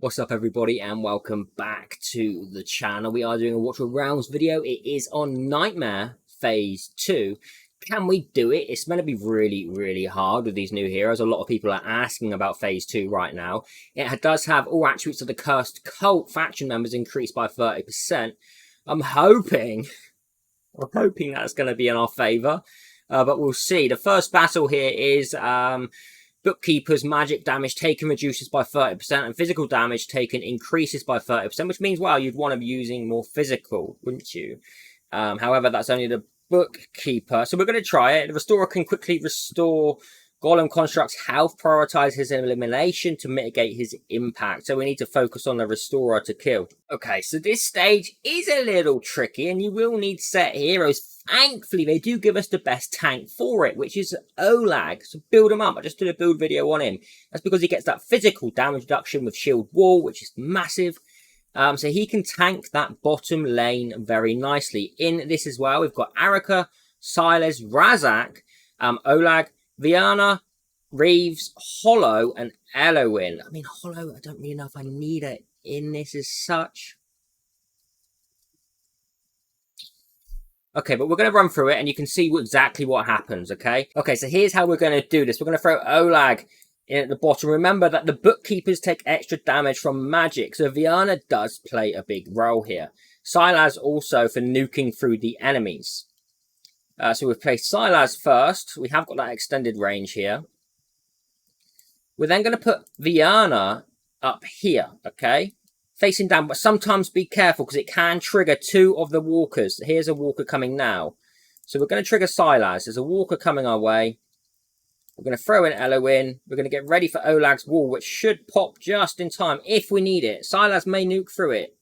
What's up everybody and welcome back to the channel. We are doing a Watch Your Realms video. It is on Nightmare Phase 2. Can we do it? It's meant to be really hard with these new heroes. A lot of people are asking about Phase 2 right now. It does have all attributes of the Cursed Cult faction members increased by 30%. I'm hoping that's going to be in our favour. But we'll see. The first battle here is Bookkeeper's magic damage taken reduces by 30% and physical damage taken increases by 30%, which means, well, you'd want to be using more physical, wouldn't you? However, that's only the Bookkeeper. So we're going to try it. The Restorer can quickly restore Golem Construct's health, prioritize his elimination to mitigate his impact. So we need to focus on the Restorer to kill. Okay, so this stage is a little tricky and you will need set heroes. Thankfully, they do give us the best tank for it, which is Olag. So build him up. I just did a build video on him. That's because he gets that physical damage reduction with Shield Wall, which is massive. So he can tank that bottom lane very nicely. In this as well, we've got Arika, Silas, Razak, Olag, Viana, Reeves, Hollow, and Elowin. I mean, Hollow, I don't really know if I need it in this as such. Okay, but we're going to run through it and you can see exactly what happens, okay? Okay, so here's how we're going to do this. We're going to throw Olag in at the bottom. Remember that the Bookkeepers take extra damage from magic, so Viana does play a big role here. Silas also for nuking through the enemies. So we've placed Silas first. We have got that extended range here. We're then going to put Viana up here, okay? Facing down, but sometimes be careful because it can trigger two of the walkers. Here's a walker coming now. So we're going to trigger Silas. There's a walker coming our way. We're going to throw in Elowin. We're going to get ready for Olag's wall, which should pop just in time if we need it. Silas may nuke through it.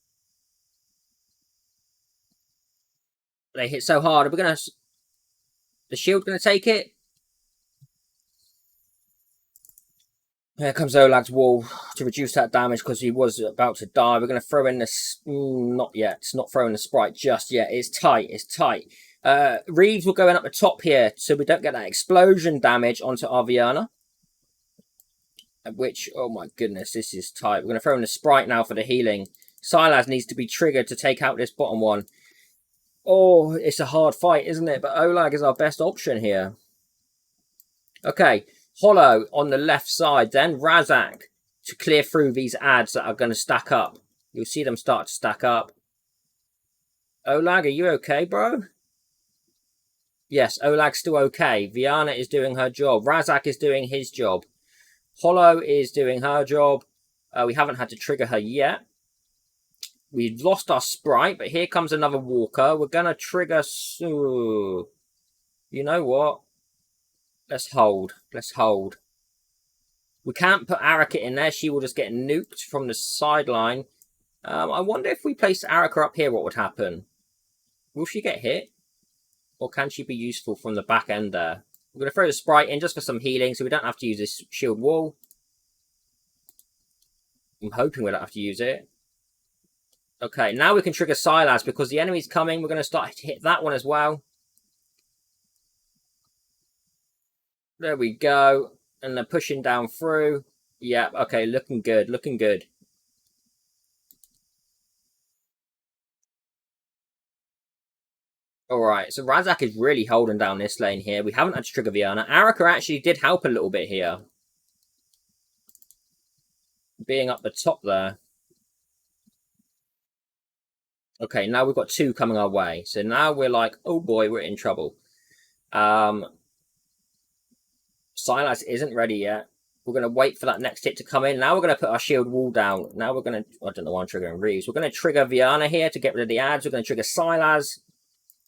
They hit so hard. We're going to... The shield going to take it. Here comes Olag's wall to reduce that damage because he was about to die. We're going to throw in this... not yet. It's not throwing the sprite just yet. It's tight. It's tight. Reeves will go in up the top here so we don't get that explosion damage onto our Viana. Which, oh my goodness, this is tight. We're going to throw in the sprite now for the healing. Silas needs to be triggered to take out this bottom one. Oh, it's a hard fight, isn't it? But Olag is our best option here. Okay, Hollow on the left side, then Razak to clear through these ads that are going to stack up. You'll see them start to stack up. Olag, are you okay, bro? Yes, Olag's still okay. Viana is doing her job. Razak is doing his job. Hollow is doing her job. We haven't had to trigger her yet. We've lost our sprite, but here comes another walker. We're going to trigger... You know what? Let's hold. Let's hold. We can't put Arika in there. She will just get nuked from the sideline. I wonder if we place Arika up here, what would happen? Will she get hit? Or can she be useful from the back end there? We're going to throw the sprite in just for some healing, so we don't have to use this shield wall. I'm hoping we don't have to use it. Okay, now we can trigger Silas because the enemy's coming. We're going to start to hit that one as well. There we go. And they're pushing down through. Yeah, okay, looking good, looking good. Alright, so Razak is really holding down this lane here. We haven't had to trigger Viana. Arika actually did help a little bit here. Being up the top there. Okay, now we've got two coming our way. So now we're like, oh boy, we're in trouble. Silas isn't ready yet. We're going to wait for that next hit to come in. Now we're going to put our shield wall down. Now we're going to... I don't know why I'm triggering Reeves. We're going to trigger Viana here to get rid of the ads. We're going to trigger Silas.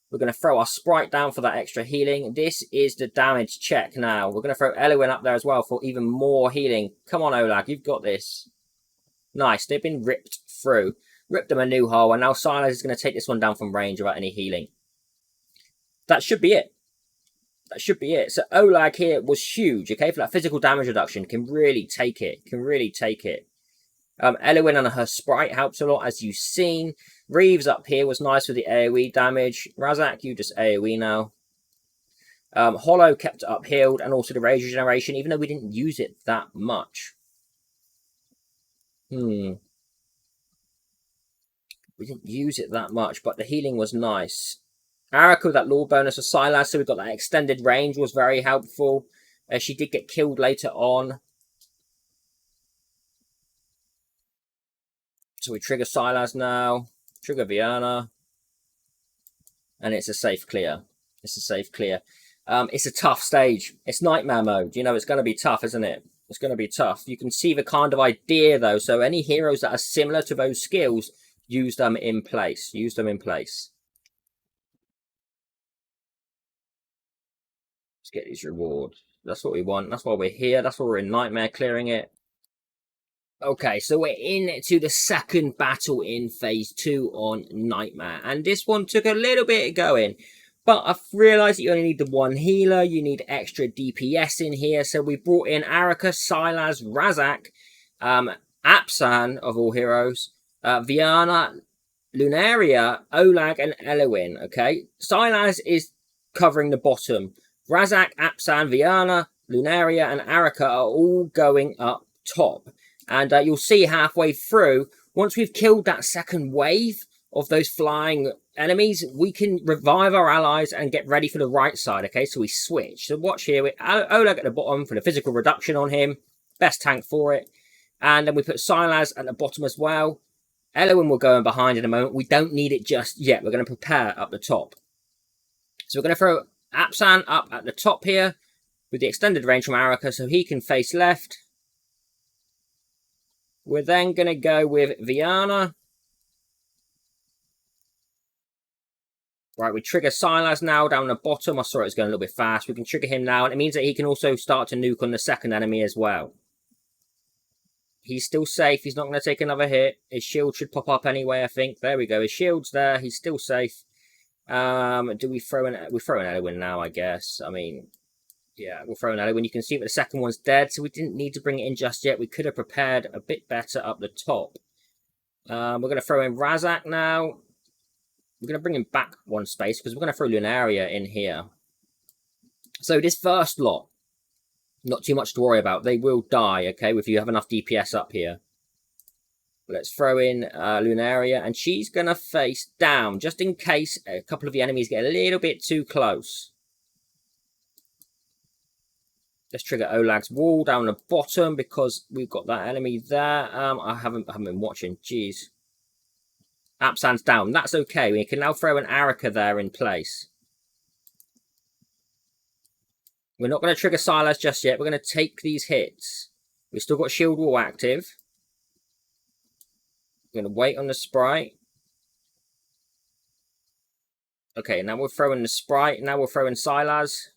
We're going to throw our sprite down for that extra healing. This is the damage check now. We're going to throw Elowin up there as well for even more healing. Come on, Olag. You've got this. Nice. They've been ripped through. Ripped them a new hole. And now Silas is going to take this one down from range without any healing. That should be it. That should be it. So Olag here was huge, okay? For that physical damage reduction. Can really take it. Can really take it. Elowin and her sprite helps a lot, as you've seen. Reeves up here was nice with the AoE damage. Razak, you just AoE now. Hollow kept it up-healed, and also the rage regeneration, even though we didn't use it that much. We didn't use it that much, but the healing was nice. Araka with that law bonus for Silas, so we got that extended range, was very helpful. She did get killed later on. So we trigger Silas now, trigger Viana, and it's a safe clear. It's a safe clear. It's a tough stage. It's nightmare mode. You know, it's going to be tough, isn't it? It's going to be tough. You can see the kind of idea, though. So any heroes that are similar to those skills, use them in place. Use them in place. Let's get these rewards. That's what we want. That's why we're here. That's why we're in Nightmare, clearing it. Okay, so we're into the second battle in phase 2 on Nightmare. And this one took a little bit of going. But I've realised that you only need the one healer. You need extra DPS in here. So we brought in Araka, Silas, Razak, Apsan, of all heroes, Viana, Lunaria, Olag, and Elowin. Okay, Silas is covering the bottom. Razak, Apsan, Viana, Lunaria, and Araka are all going up top. And you'll see halfway through, once we've killed that second wave of those flying enemies, we can revive our allies and get ready for the right side. Okay, so we switch. So watch here, with Oleg at the bottom for the physical reduction on him. Best tank for it. And then we put Silas at the bottom as well. Elowin will go in behind in a moment. We don't need it just yet. We're going to prepare up the top. So we're going to throw Apsan up at the top here with the extended range from Araka so he can face left. We're then going to go with Viana. Right, we trigger Silas now down the bottom. I saw it was going a little bit fast. We can trigger him now, and it means that he can also start to nuke on the second enemy as well. He's still safe. He's not going to take another hit. His shield should pop up anyway, I think. There we go. His shield's there. He's still safe. Do we throw an... We throw an Elowin now, I guess. I mean, yeah, we'll throw an Elowin. You can see that the second one's dead, so we didn't need to bring it in just yet. We could have prepared a bit better up the top. We're going to throw in Razak now. We're going to bring him back one space because we're going to throw Lunaria in here. So this first lot, not too much to worry about. They will die, okay, if you have enough DPS up here. Let's throw in Lunaria, and she's going to face down, just in case a couple of the enemies get a little bit too close. Let's trigger Olag's wall down the bottom because we've got that enemy there. I haven't been watching, jeez. Apsan's down. That's okay. We can now throw an Araka there in place. We're not going to trigger Silas just yet. We're going to take these hits. We've still got Shield Wall active. We're going to wait on the Sprite. Okay, now we're throwing the Sprite. Now we're throwing Silas.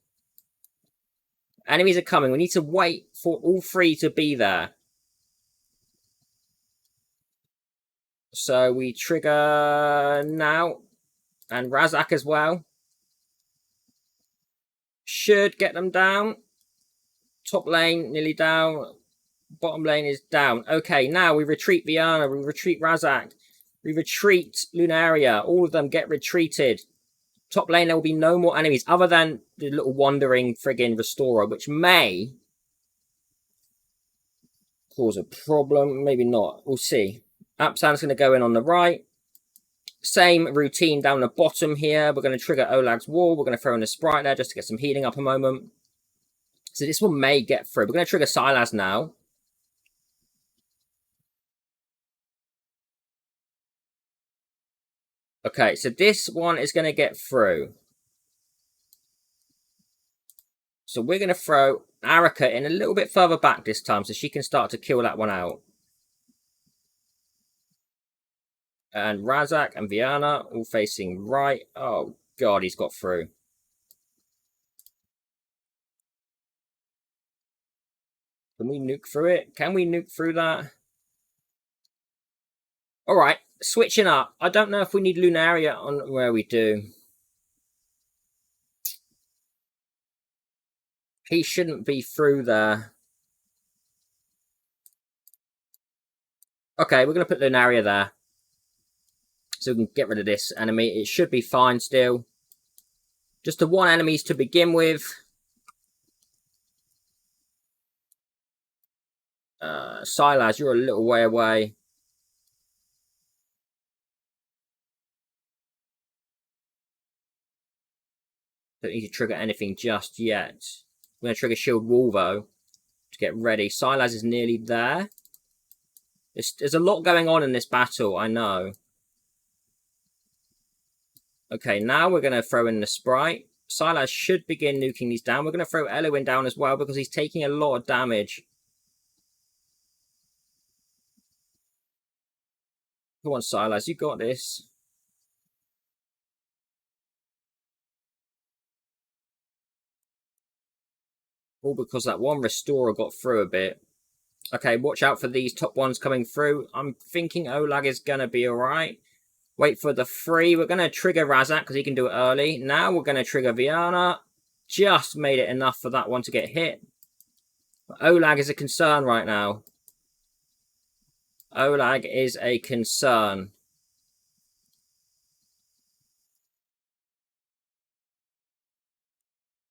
Enemies are coming. We need to wait for all three to be there. So we trigger now. And Razak as well. Should get them down. Top lane nearly down. Bottom lane is down. Okay, now we retreat Viana. We retreat Razak. We retreat Lunaria. All of them get retreated. Top lane, there will be no more enemies other than the little wandering friggin' Restorer, which may cause a problem. Maybe not. We'll see. Apsan's going to go in on the right. Same routine down the bottom here. We're going to trigger Olag's wall. We're going to throw in a Sprite there just to get some healing up a moment. So this one may get through. We're going to trigger Silas now. Okay, so this one is going to get through. So we're going to throw Araka in a little bit further back this time so she can start to kill that one out. And Razak and Viana all facing right. Oh, God, he's got through. Can we nuke through it? Can we nuke through that? All right, switching up. I don't know if we need Lunaria on where we do. He shouldn't be through there. Okay, we're going to put Lunaria there. So we can get rid of this enemy. It should be fine still. Just the one enemies to begin with. Silas, you're a little way away. Don't need to trigger anything just yet. I'm going to trigger Shield Wall, though, to get ready. Silas is nearly there. There's a lot going on in this battle, I know. Okay, now we're going to throw in the Sprite. Silas should begin nuking these down. We're going to throw Elowin down as well because he's taking a lot of damage. Come on, Silas, you got this. All because that one Restorer got through a bit. Okay, watch out for these top ones coming through. I'm thinking Olag is going to be alright. Wait for the 3. We're going to trigger Razak because he can do it early. Now we're going to trigger Viana. Just made it enough for that one to get hit. But Olag is a concern right now. Olag is a concern.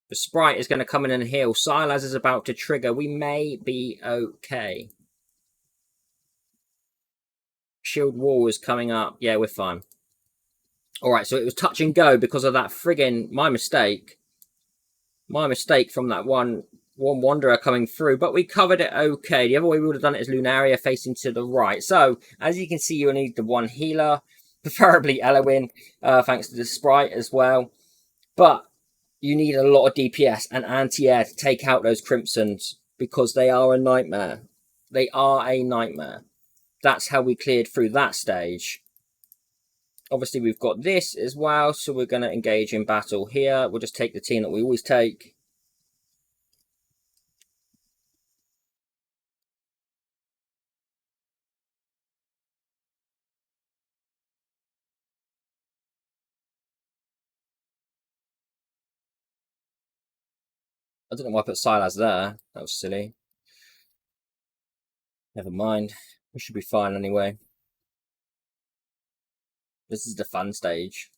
The Sprite is going to come in and heal. Silas is about to trigger. We may be okay. Shield Wall is coming up. Yeah, we're fine. Alright, so it was touch and go because of that friggin' my mistake. My mistake from that one Wanderer coming through, but we covered it okay. The other way we would have done it is Lunaria facing to the right. So, as you can see, you'll need the one healer, preferably Elowin, thanks to the Sprite as well. But you need a lot of DPS and anti-air to take out those Crimsons because they are a nightmare. They are a nightmare. That's how we cleared through that stage. Obviously, we've got this as well, so we're going to engage in battle here. We'll just take the team that we always take. I don't know why I put Silas there. That was silly. Never mind. We should be fine anyway. This is the fun stage.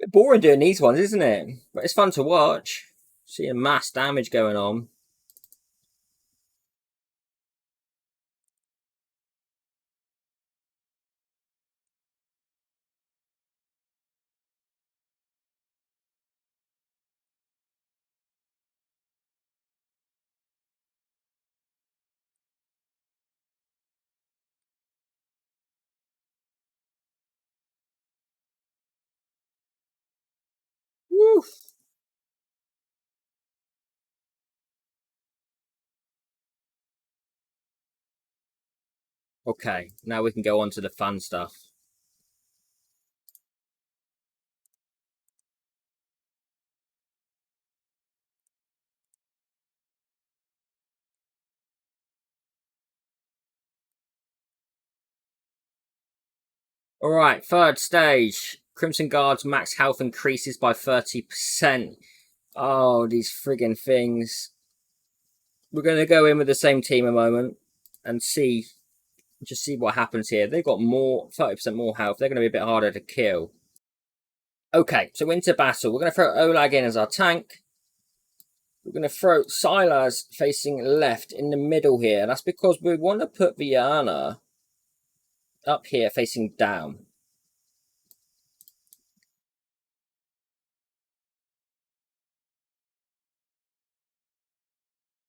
Bit boring doing these ones, isn't it? But it's fun to watch. Seeing mass damage going on. Woo. Okay, now we can go on to the fun stuff. Alright, third stage. Crimson Guard's max health increases by 30%. Oh, these friggin' things. We're going to go in with the same team a moment and see, just see what happens here. They've got more, 30% more health. They're going to be a bit harder to kill. Okay, so into battle. We're going to throw Olag in as our tank. We're going to throw Silas facing left in the middle here. That's because we want to put Viana up here facing down.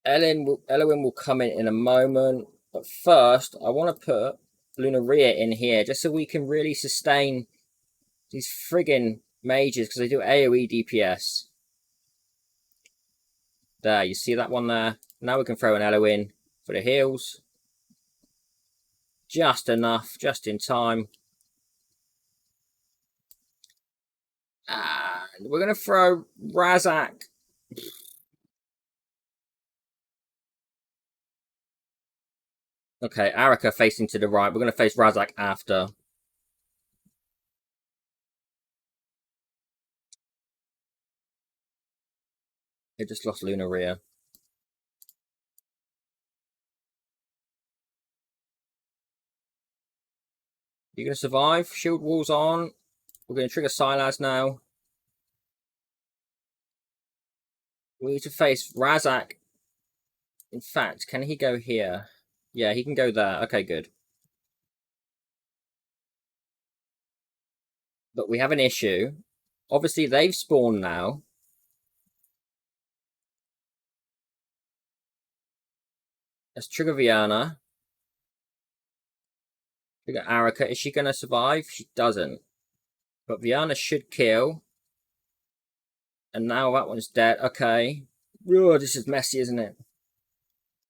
Elowin will come in a moment. But first, I want to put Lunaria in here just so we can really sustain these friggin' mages because they do AoE DPS. There, you see that one there? Now we can throw an Elowin for the heals. Just enough, just in time. We're going to throw Razak. Okay, Arika facing to the right. We're going to face Razak after. It just lost Lunaria. You're going to survive. Shield walls on. We're going to trigger Sylas now. We need to face Razak. In fact, can he go here? Yeah, he can go there. Okay, good. But we have an issue. Obviously, they've spawned now. Let's trigger Viana. Trigger Arika. Is she going to survive? She doesn't. But Viana should kill. And now that one's dead. Okay. Oh, this is messy, isn't it?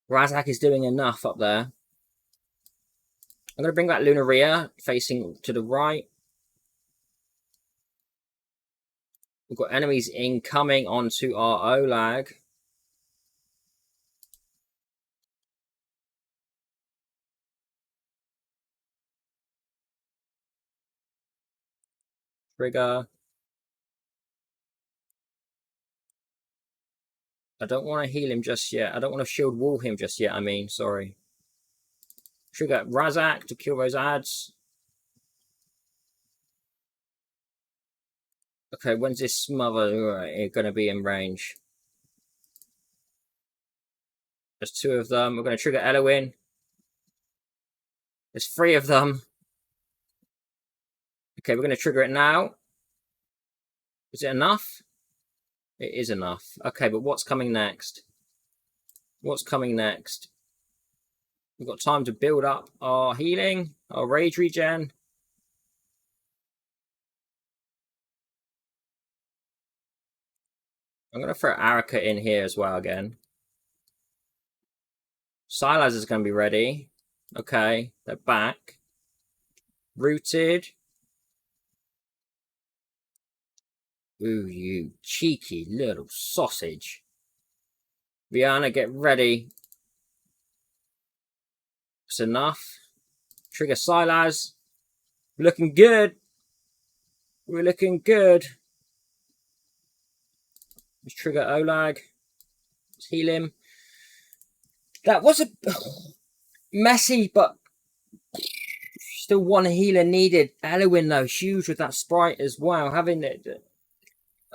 Razak is doing enough up there. I'm going to bring back Lunaria facing to the right. We've got enemies incoming onto our Olag. Trigger. I don't want to heal him just yet. I don't want to shield wall him just yet, sorry. Trigger Razak to kill those ads. Okay, when's this smother going to be in range? There's 2 of them. We're going to trigger Eloin. There's 3 of them. Okay, we're going to trigger it now. Is it enough? It is enough. Okay, but what's coming next? What's coming next? We've got time to build up our healing, our rage regen. I'm going to throw Arika in here as well again. Sylas is going to be ready. Okay, they're back. Rooted. Ooh, you cheeky little sausage. Viana, get ready. It's enough. Trigger Sylas. Looking good. We're looking good. Let's trigger Olag. Let's heal him. That was a messy, but still 1 healer needed. Eloin, though, huge with that sprite as well. Having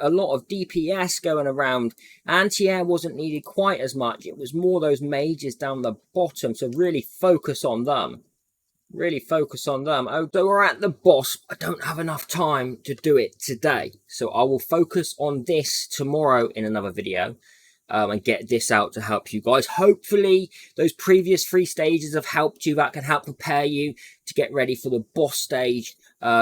a lot of DPS going around. Anti-air wasn't needed quite as much. It was more those mages down the bottom. So really focus on them. Really focus on them. Although we're at the boss, I don't have enough time to do it today. So I will focus on this tomorrow in another video. And get this out to help you guys. Hopefully, those previous 3 stages have helped you. That can help prepare you to get ready for the boss stage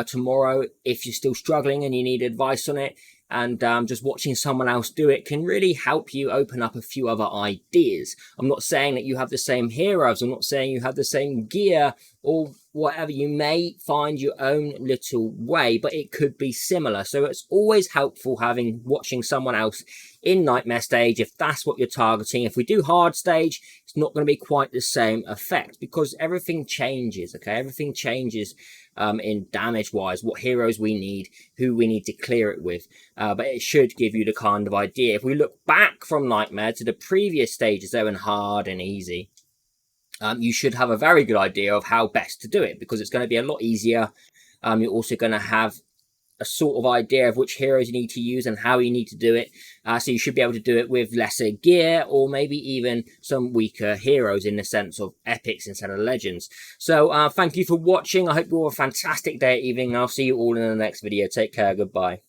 tomorrow. If you're still struggling and you need advice on it, and just watching someone else do it can really help you open up a few other ideas. I'm not saying that you have the same heroes. I'm not saying you have the same gear or whatever. You may find your own little way, but it could be similar. So it's always helpful watching someone else in Nightmare stage if that's what you're targeting. If we do hard stage, it's not going to be quite the same effect because everything changes, okay? Everything changes in damage wise, what heroes we need, who we need to clear it with, but it should give you the kind of idea. If we look back from Nightmare to the previous stages, they were hard and easy. You should have a very good idea of how best to do it because it's going to be a lot easier. You're also going to have a sort of idea of which heroes you need to use and how you need to do it. So you should be able to do it with lesser gear or maybe even some weaker heroes in the sense of epics instead of legends. So thank you for watching. I hope you all have a fantastic day, evening. I'll see you all in the next video. Take care. Goodbye.